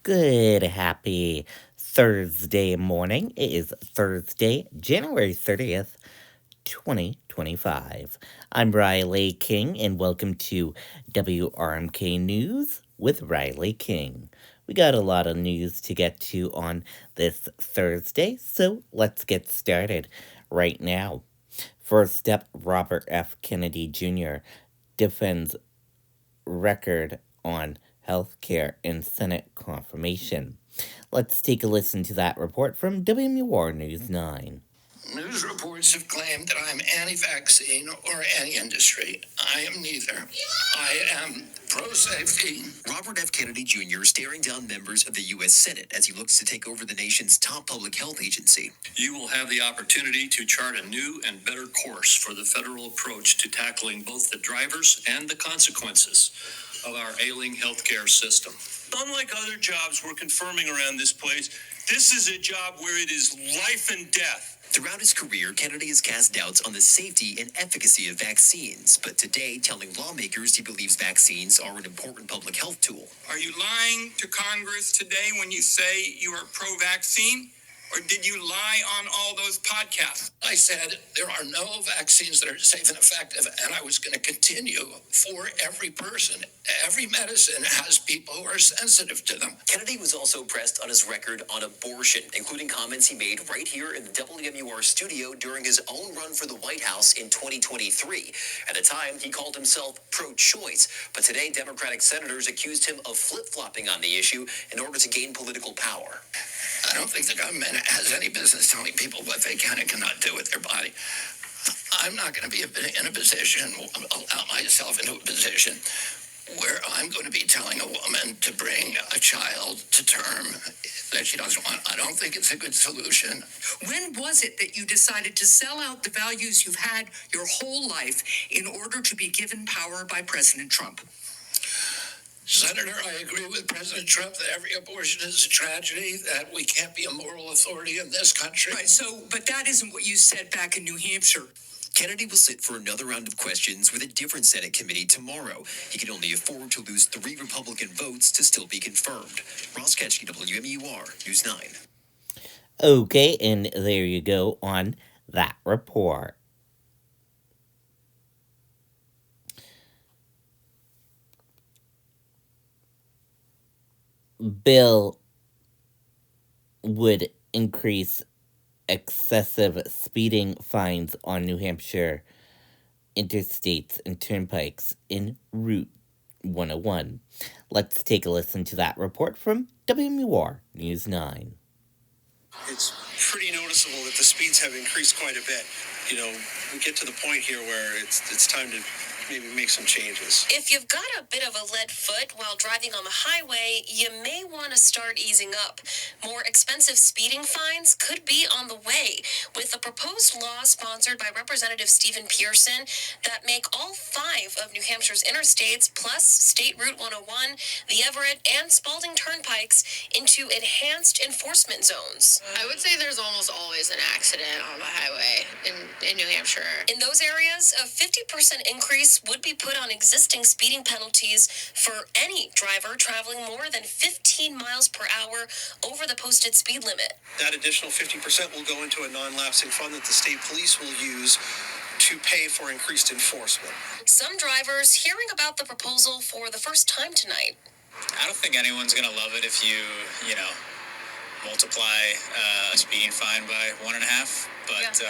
Good, happy Thursday morning. It is Thursday, January 30th, 2025. I'm Riley King, and welcome to WRMK News with Riley King. We got a lot of news to get to on this Thursday, so let's get started right now. First up, Robert F. Kennedy Jr. defends record on healthcare in Senate confirmation. Let's take a listen to that report from WMUR News 9. News reports have claimed that I'm anti-vaccine or anti-industry. I am neither. I am pro-safety. Robert F. Kennedy Jr. staring down members of the U.S. Senate as he looks to take over the nation's top public health agency. You will have the opportunity to chart a new and better course for the federal approach to tackling both the drivers and the consequences of our ailing healthcare system. Unlike other jobs we're confirming around this place, this is a job where it is life and death. Throughout his career, Kennedy has cast doubts on the safety and efficacy of vaccines, but today telling lawmakers he believes vaccines are an important public health tool. Are you lying to Congress today when you say you are pro-vaccine? Or did you lie on all those podcasts? I said there are no vaccines that are safe and effective, and I was going to continue for every person. Every medicine has people who are sensitive to them. Kennedy was also pressed on his record on abortion, including comments he made right here in the WMUR studio during his own run for the White House in 2023. At the time, he called himself pro-choice, but today Democratic senators accused him of flip-flopping on the issue in order to gain political power. I don't think the government has any business telling people what they can and cannot do with their body. I'm not going to be in a position, allow myself into a position where I'm going to be telling a woman to bring a child to term that she doesn't want. I don't think it's a good solution. When was it that you decided to sell out the values you've had your whole life in order to be given power by President Trump? Senator, I agree with President Trump that every abortion is a tragedy, that we can't be a moral authority in this country. Right, but that isn't what you said back in New Hampshire. Kennedy will sit for another round of questions with a different Senate committee tomorrow. He can only afford to lose 3 Republican votes to still be confirmed. Ross Ketchke, WMUR, News 9. Okay, and there you go on that report. Bill would increase excessive speeding fines on New Hampshire interstates and turnpikes in Route 101. Let's take a listen to that report from WMUR News 9. It's pretty noticeable that the speeds have increased quite a bit. You know, we get to the point here where it's time to maybe make some changes. If you've got a bit of a lead foot while driving on the highway, you may want to start easing up. More expensive speeding fines could be on the way, with a proposed law sponsored by Representative Stephen Pearson that make all 5 of New Hampshire's interstates, plus State Route 101, the Everett, and Spalding turnpikes into enhanced enforcement zones. I would say there's almost always an accident on the highway in New Hampshire. In those areas, a 50% increase would be put on existing speeding penalties for any driver traveling more than 15 miles per hour over the posted speed limit. That additional 50% will go into a non-lapsing fund that the state police will use to pay for increased enforcement. Some drivers hearing about the proposal for the first time tonight. I don't think anyone's going to love it if you multiply a speeding fine by 1.5, but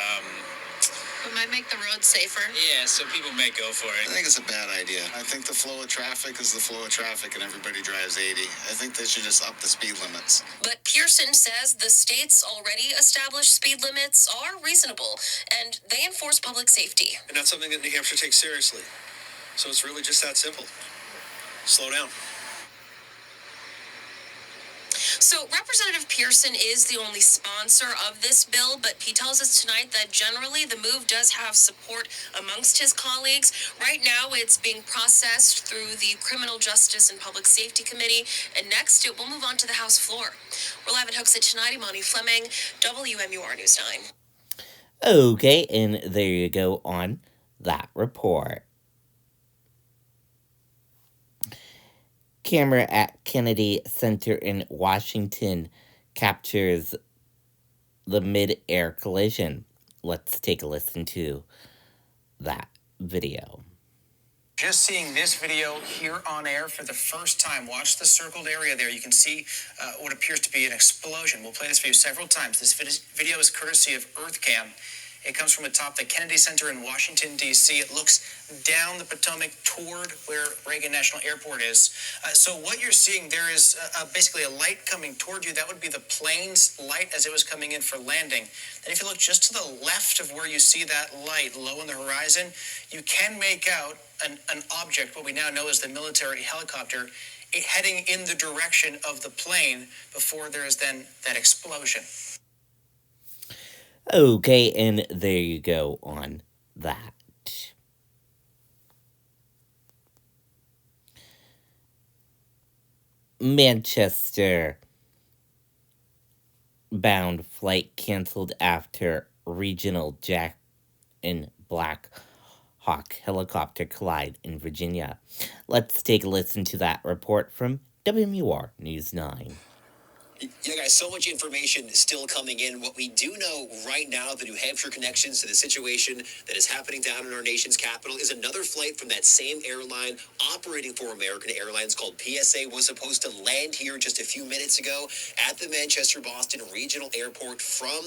It might make the roads safer. yeah, so people may go for I it. think it's a bad idea. I think the flow of traffic is the flow of traffic and everybody drives 80. I think they should just up the speed limits. But Pearson says the state's already established speed limits are reasonable and they enforce public safety. And that's something that New Hampshire takes seriously. So it's really just that simple. Slow down. So Representative Pearson is the only sponsor of this bill, but he tells us tonight that generally the move does have support amongst his colleagues. Right now it's being processed through the Criminal Justice and Public Safety Committee, and next it will move on to the House floor. We're live in Hooksett tonight. Imani Fleming, WMUR News 9. Okay, and there you go on that report. Camera at Kennedy Center in Washington captures the mid-air collision. Let's take a listen to that video. Just seeing this video here on air for the first time. Watch the circled area there. You can see what appears to be an explosion. We'll play this for you several times. This video is courtesy of EarthCam. It comes from atop the Kennedy Center in Washington, D.C. It looks down the Potomac toward where Reagan National Airport is. So what you're seeing there is basically a light coming toward you. That would be the plane's light as it was coming in for landing. Then if you look just to the left of where you see that light low on the horizon, you can make out an object, what we now know as the military helicopter, heading in the direction of the plane before there is then that explosion. Okay, and there you go on that. Manchester bound flight canceled after regional Jack and Black Hawk helicopter collide in Virginia. Let's take a listen to that report from WMUR News 9. Yeah, guys, so much information still coming in. What we do know right now, the New Hampshire connections to the situation that is happening down in our nation's capital, is another flight from that same airline operating for American Airlines called PSA was supposed to land here just a few minutes ago at the Manchester-Boston Regional Airport from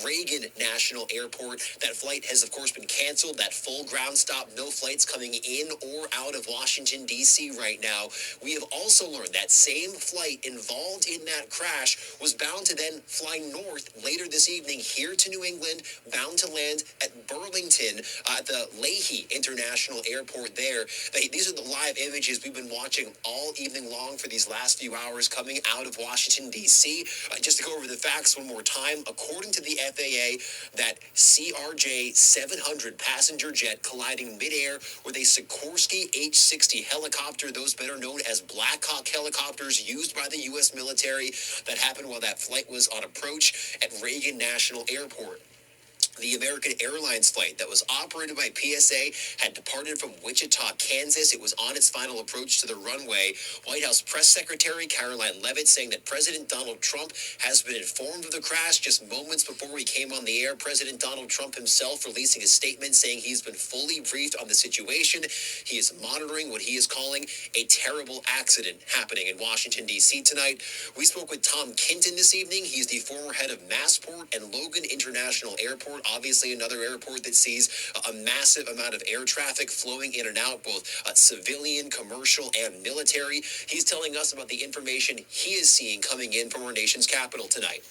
Reagan National Airport. That flight has, of course, been canceled. That full ground stop, no flights coming in or out of Washington, D.C. right now. We have also learned that same flight involved in that crash was bound to then fly north later this evening here to New England, bound to land at Burlington at the Leahy International Airport there. These are the live images we've been watching all evening long for these last few hours coming out of Washington, D.C. Just to go over the facts one more time, according to the FAA, that CRJ 700 passenger jet colliding midair with a Sikorsky H-60 helicopter, those better known as Black Hawk helicopters used by the U.S. military. That happened while that flight was on approach at Reagan National Airport. The American Airlines flight that was operated by PSA had departed from Wichita, Kansas. It was on its final approach to the runway. White House Press Secretary Caroline Leavitt saying that President Donald Trump has been informed of the crash just moments before we came on the air. President Donald Trump himself releasing a statement saying he's been fully briefed on the situation. He is monitoring what he is calling a terrible accident happening in Washington, D.C. tonight. We spoke with Tom Kinton this evening. He's the former head of Massport and Logan International Airport. Obviously, another airport that sees a massive amount of air traffic flowing in and out, both civilian, commercial, and military. He's telling us about the information he is seeing coming in from our nation's capital tonight.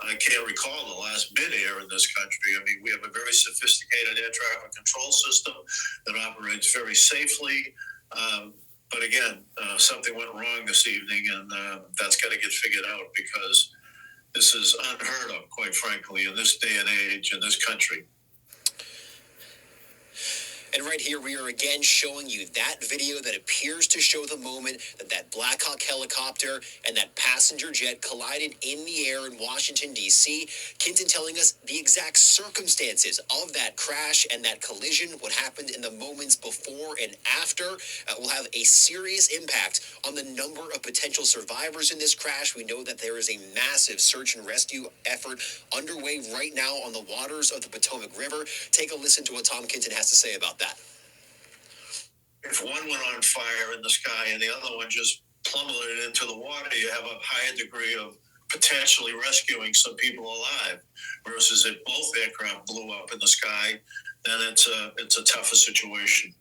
I can't recall the last mid-air in this country. I mean, we have a very sophisticated air traffic control system that operates very safely. But again, something went wrong this evening, and that's got to get figured out because this is unheard of, quite frankly, in this day and age, in this country. And right here, we are again showing you that video that appears to show the moment that Black Hawk helicopter and that passenger jet collided in the air in Washington, D.C. Kinton telling us the exact circumstances of that crash and that collision, what happened in the moments before and after, will have a serious impact on the number of potential survivors in this crash. We know that there is a massive search and rescue effort underway right now on the waters of the Potomac River. Take a listen to what Tom Kinton has to say about that. If one went on fire in the sky and the other one just plummeted into the water, you have a higher degree of potentially rescuing some people alive. Versus if both aircraft blew up in the sky, then it's a tougher situation.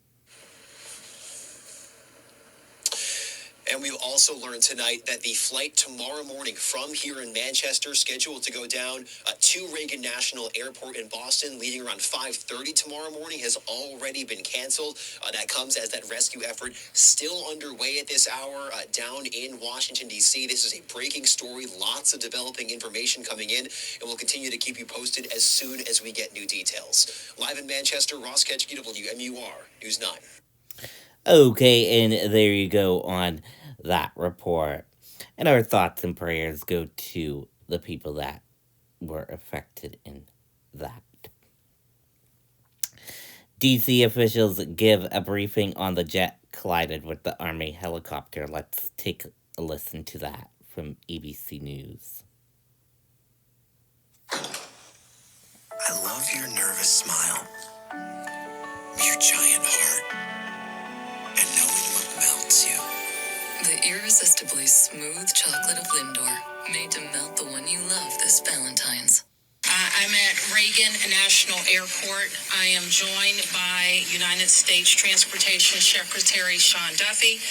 And we've also learned tonight that the flight tomorrow morning from here in Manchester, scheduled to go down to Reagan National Airport in Boston, leaving around 5:30 tomorrow morning, has already been canceled. That comes as that rescue effort still underway at this hour down in Washington, D.C. This is a breaking story, lots of developing information coming in, and we'll continue to keep you posted as soon as we get new details. Live in Manchester, Ross Ketchke, WMUR News 9. Okay, and there you go on that report. And our thoughts and prayers go to the people that were affected in that. DC officials give a briefing on the jet collided with the Army helicopter. Let's take a listen to that from ABC News. I love your nervous smile, your giant heart, and knowing what melts you. The irresistibly smooth chocolate of Lindor, made to melt the one you love this Valentine's. I'm at Reagan National Airport. I am joined by United States Transportation Secretary Sean Duffy,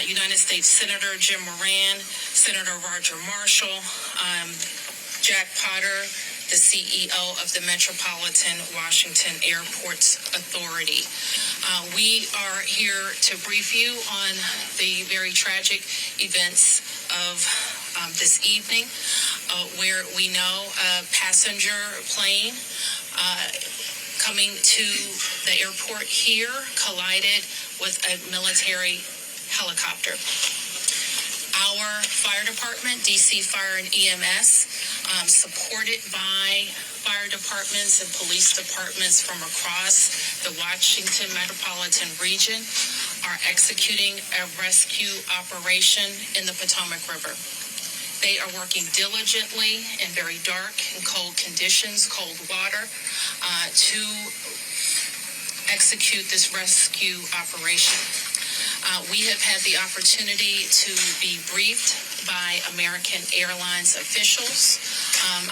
United States Senator Jim Moran, Senator Roger Marshall, Jack Potter, the CEO of the Metropolitan Washington Airports Authority. We are here to brief you on the very tragic events of this evening, where we know a passenger plane coming to the airport here collided with a military helicopter. Our fire department, DC Fire and EMS, supported by fire departments and police departments from across the Washington metropolitan region, are executing a rescue operation in the Potomac River. They are working diligently in very dark and cold conditions, cold water, to execute this rescue operation. We have had the opportunity to be briefed by American Airlines officials.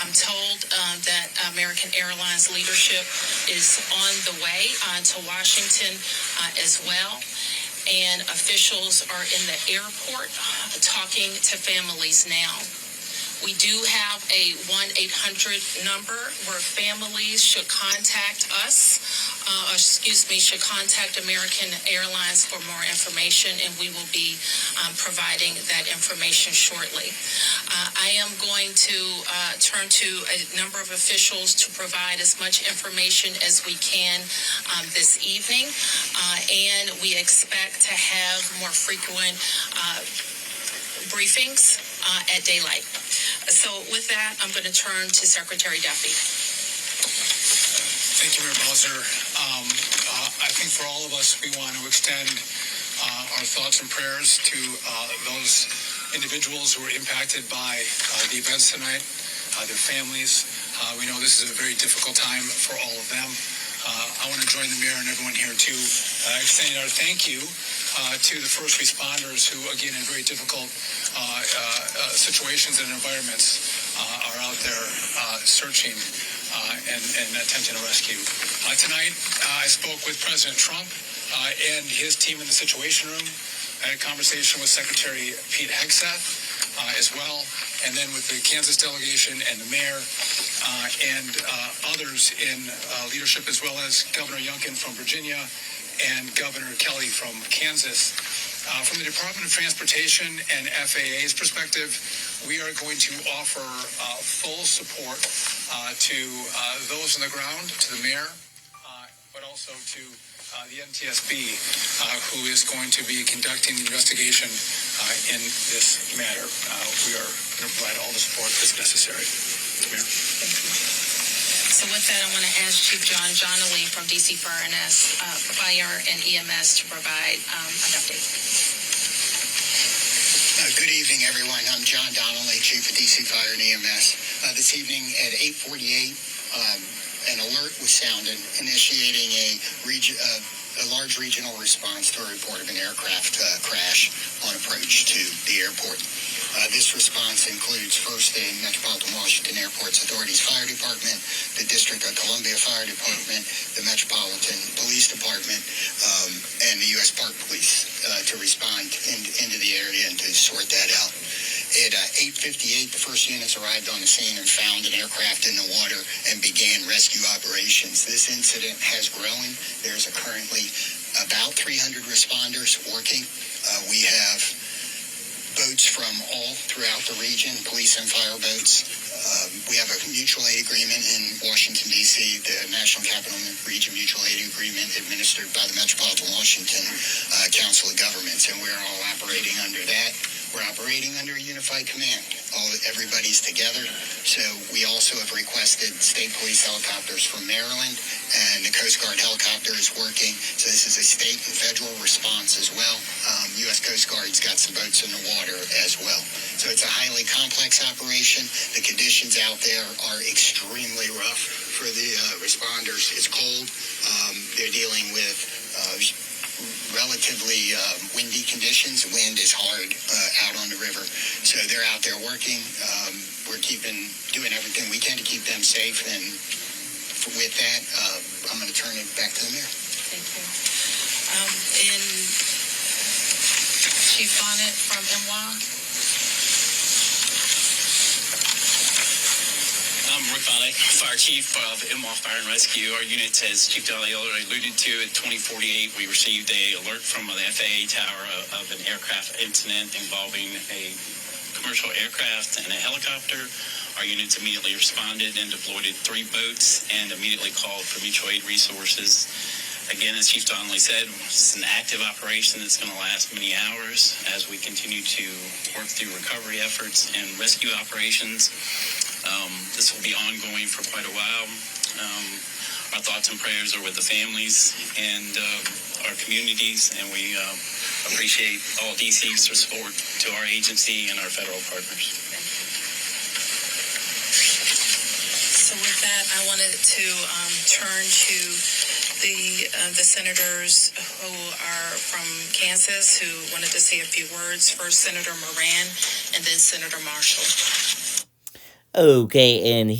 I'm told that American Airlines leadership is on the way to Washington as well. And officials are in the airport talking to families now. We do have a 1-800 number where families should contact us, should contact American Airlines for more information, and we will be providing that information shortly. I am going to turn to a number of officials to provide as much information as we can this evening, and we expect to have more frequent briefings at daylight. So with that, I'm going to turn to Secretary Duffy. Thank you, Mayor Bowser. I think for all of us, we want to extend our thoughts and prayers to those individuals who were impacted by the events tonight, their families. We know this is a very difficult time for all of them. I want to join the mayor and everyone here to extend our thank you to the first responders who, again, in very difficult situations and environments, are out there searching and attempting to rescue. Tonight, I spoke with President Trump and his team in the Situation Room. I had a conversation with Secretary Pete Hegseth as well, and then with the Kansas delegation and the mayor and others in leadership, as well as Governor Youngkin from Virginia and Governor Kelly from Kansas. From the Department of Transportation and FAA's perspective, we are going to offer full support to those on the ground, to the mayor, but also to the NTSB, who is going to be conducting the investigation in this matter. We are going to provide all the support that's necessary. Mayor. Thank you. So with that, I want to ask Chief John Donnelly from DC Fire and EMS to provide an update. Good evening, everyone. I'm John Donnelly, Chief of DC Fire and EMS. This evening at 8:48, an alert was sounded, initiating a large regional response to a report of an aircraft crash on approach to the airport. This response includes first the Metropolitan Washington Airports Authority's Fire Department, the District of Columbia Fire Department, the Metropolitan Police Department, and the U.S. Park Police to respond into the area and to sort that out. At 8:58, the first units arrived on the scene and found an aircraft in the water and began rescue operations. This incident has grown. There's currently about 300 responders working. We have boats from all throughout the region, police and fire boats. We have a mutual aid agreement in Washington, D.C., the National Capital Region Mutual Aid Agreement administered by the Metropolitan Washington Council of Governments, and we're all operating under that. We're operating under a unified command. Everybody's together. So we also have requested state police helicopters from Maryland, and the Coast Guard helicopter is working. So this is a state and federal response as well. U.S. Coast Guard's got some boats in the water as well. So it's a highly complex operation. The conditions out there are extremely rough for the responders. It's cold. They're dealing with relatively windy conditions. Wind is hard out on the river. So they're out there working. We're doing everything we can to keep them safe. And with that, I'm going to turn it back to the mayor. Thank you. In Chief Bonnet from MY. I'm Rick Bonnet, Fire Chief of MY Fire and Rescue. Our unit, as Chief Donnelly already alluded to, at 2048, we received an alert from the FAA tower of an aircraft incident involving a commercial aircraft and a helicopter. Our units immediately responded and deployed 3 boats and immediately called for mutual aid resources. Again, as Chief Donnelly said, it's an active operation that's going to last many hours as we continue to work through recovery efforts and rescue operations. This will be ongoing for quite a while. Our thoughts and prayers are with the families and our communities, and we appreciate all DC's support to our agency and our federal partners. So with that, I wanted to turn to the senators who are from Kansas who wanted to say a few words. First, Senator Moran, and then Senator Marshall. Okay, and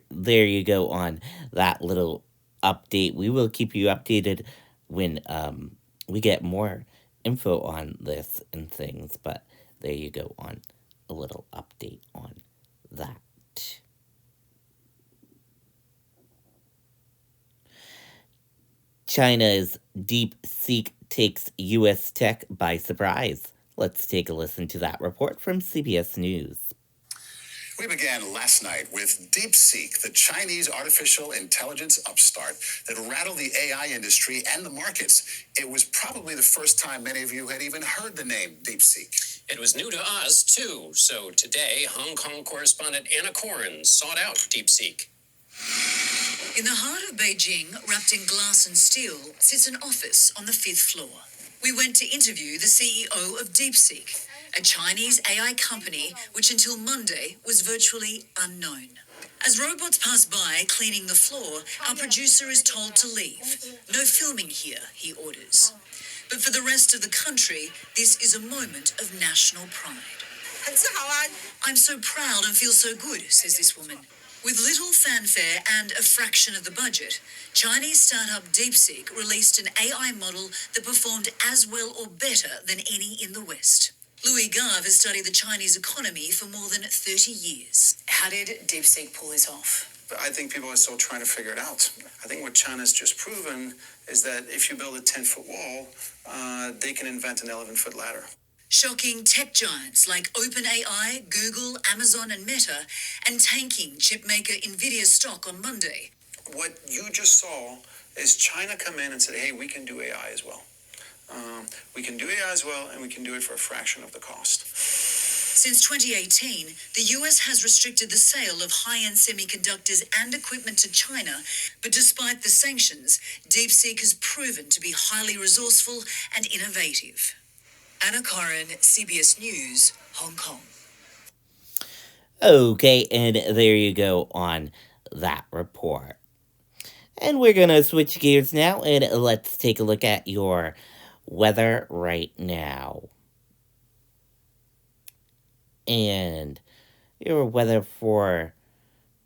there you go on that little update. We will keep you updated when we get more info on this and things, but there you go on a little update on that. China's DeepSeek takes U.S. tech by surprise. Let's take a listen to that report from CBS News. We began last night with DeepSeek, the Chinese artificial intelligence upstart that rattled the AI industry and the markets. It was probably the first time many of you had even heard the name DeepSeek. It was new to us, too. So today, Hong Kong correspondent Anna Corin sought out DeepSeek. In the heart of Beijing, wrapped in glass and steel, sits an office on the 5th floor. We went to interview the CEO of DeepSeek, a Chinese AI company which until Monday was virtually unknown. As robots pass by cleaning the floor, our producer is told to leave. No filming here, he orders. But for the rest of the country, this is a moment of national pride. I'm so proud and feel so good, says this woman. With little fanfare and a fraction of the budget, Chinese startup DeepSeek released an AI model that performed as well or better than any in the West. Louis Gave has studied the Chinese economy for more than 30 years. How did DeepSeek pull this off? I think people are still trying to figure it out. I think what China's just proven is that if you build a 10-foot wall, they can invent an 11-foot ladder. Shocking tech giants like OpenAI, Google, Amazon and Meta, and tanking chipmaker Nvidia stock on Monday. What you just saw is China come in and said, hey, we can do AI as well. We can do AI as well, and we can do it for a fraction of the cost. Since 2018, the US has restricted the sale of high-end semiconductors and equipment to China, but despite the sanctions, DeepSeek has proven to be highly resourceful and innovative. Anna Corin, CBS News, Hong Kong. Okay, and there you go on that report. And we're going to switch gears now, and let's take a look at your weather right now. And your weather for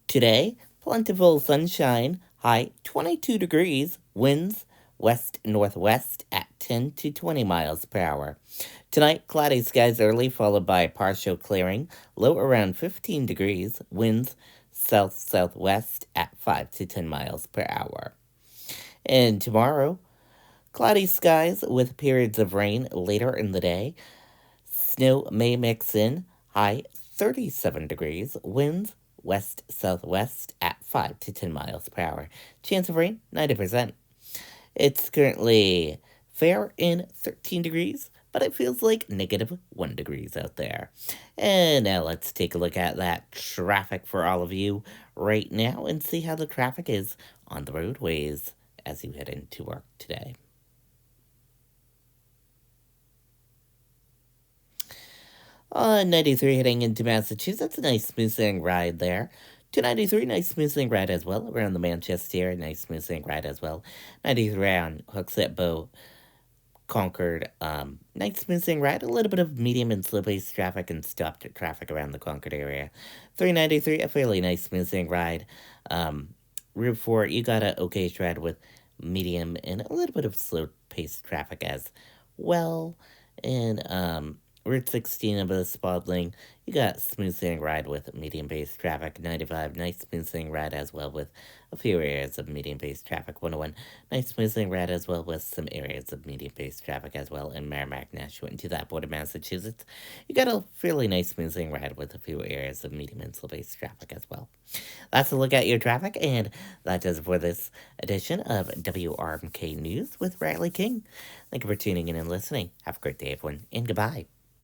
today, plentiful sunshine, high 22 degrees, winds west-northwest at 10 to 20 miles per hour. Tonight, cloudy skies early, followed by partial clearing, low around 15 degrees, winds south-southwest at 5 to 10 miles per hour. And tomorrow, cloudy skies with periods of rain later in the day. Snow may mix in, high 37 degrees, winds west-southwest at 5 to 10 miles per hour. Chance of rain, 90%. It's currently fair in 13 degrees, but it feels like -1 degrees out there. And now let's take a look at that traffic for all of you right now and see how the traffic is on the roadways as you head into work today. On 93 heading into Massachusetts, a nice smooth sailing ride there. 293, nice smooth sailing ride as well. Around the Manchester area, nice smooth sailing ride as well. 93 around Hooksett Bow, Concord, nice smooth sailing ride. A little bit of medium and slow paced traffic and stopped traffic around the Concord area. 393, a fairly nice smooth sailing ride. Route 4, you got a okay ride with medium and a little bit of slow paced traffic as well. And Route 16 above Spalding, you got smooth sailing ride with medium based traffic. 95, nice smooth sailing ride as well with a few areas of medium based traffic. 101, nice smooth sailing ride as well with some areas of medium based traffic as well. In Merrimack, Nashua, into that border, Massachusetts, you got a fairly nice smooth sailing ride with a few areas of medium and slow based traffic as well. That's a look at your traffic, and that does it for this edition of WRMK News with Riley King. Thank you for tuning in and listening. Have a great day, everyone, and goodbye.